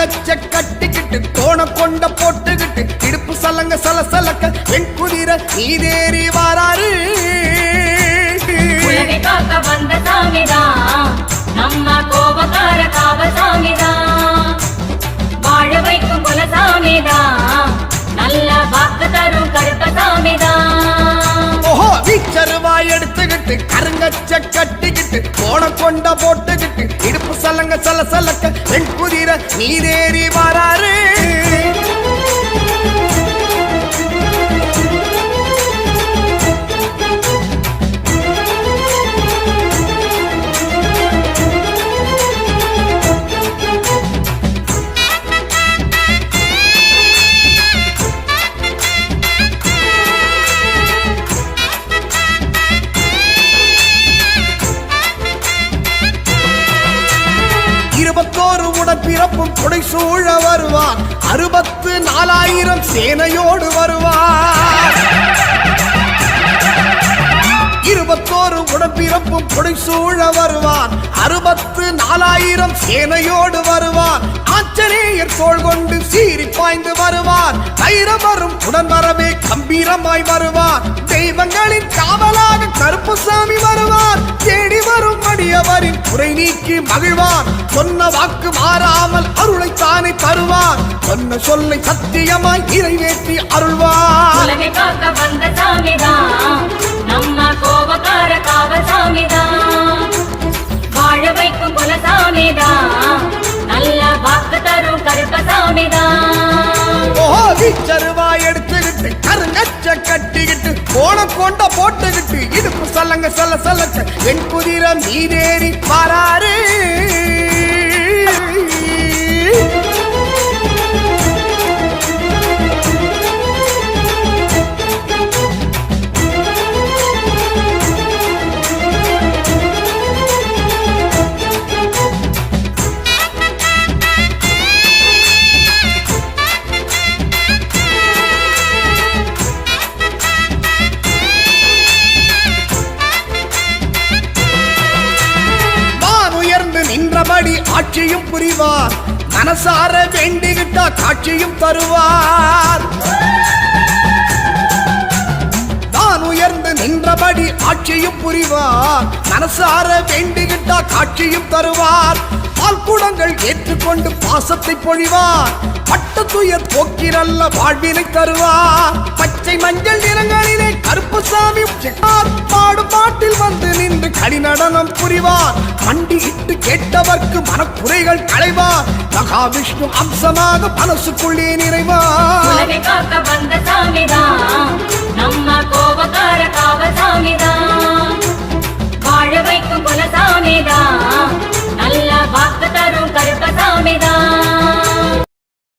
கருங்கச்ச கட்டிக்கிட்டு கோண கொண்ட போட்டுக்கிட்டு இடுப்பு சலங்க சலசலக்க வெண் குதிரை நீதேறி வாராரு. உலகை காக்க வந்த சாமிதான் நம்ம கோபக்கார காவசாமிதான். வாழ வைக்கும் குலசாமிதான் நல்ல வாக்கு தரும் கருப்பசாமிதான். ஓஹோ வீச்சருவாய் எடுத்துக்கிட்டு கருங்கச்ச கட்டிக்கிட்டு கோண கொண்ட போட்டுக்கிட்டு இடுப்பு சலங்க சலசலக்க வெண் குதிரை நீதேறி வாராரு. பிறப்பும் கொடை சூழ வருவான் 64,000 சேனையோடு வருவான். 21 உடன்பிறப்பும் கொடை சூழ வருவான் 64,000 சேனையோடு வருவான். ஆஞ்சநேயர் தோள் கொண்டு சீறி பாய்ந்து வருவான். தைரம் வரும் உடன் வரவே கம்பீரமாய் வருவான். தெய்வங்களின் காவலாக கருப்புசாமி வருவான். தேடி வரும் அடியவரின் குறை நீக்கி மகிழ்வான். சொன்ன வாக்கு மாறாமல் அருளை தானே தருவான். சொன்ன சொல்லை சத்தியமாய் நிறைவேற்றி அருள்வான். உலகை காக்க வந்த சாமிதான் நம்ம கோபக்கார காவசாமிதான். வாழ வைக்கும் குலசாமிதான் நல்ல வாக்கு தரும் கருப்பசாமிதான். ஓஹோ வீச்சருவாய் எடுத்துக்கிட்டு கருங்கச்ச கட்டிக்கிட்டு கோண கொண்ட போட்டுக்கிட்டு இடுப்பு சலங்க சல சலச்ச என் குதிரை நீதேறி பாராரு. நின்றபடி ஆட்சியும் புரிவார். மனசார வேண்டிக்கிட்டா காட்சியும் தருவார். தான் உயர்ந்து நின்றபடி ஆட்சியும் புரிவார். மனசார வேண்டிக்கிட்டா காட்சியும் தருவார். பால்குடங்கள் ஏற்றுக்கொண்டு பாசத்தை பொழிவார். பட்ட துயர் போக்கி நல்ல வாழ்வினை தருவார். பச்சை மஞ்சள் நிறங்களிலே கருப்புசாமி பாடும் பாட்டில் வந்து நின்று களி நடனம் புரிவார். மண்டியிட்டு கேட்டவர்க்கு மனக்குறைகள் களைவார். மகாவிஷ்ணு அம்சமாக மனசுக்குள்ளே நிறைவார். உலகை காக்க வந்த சாமிதான்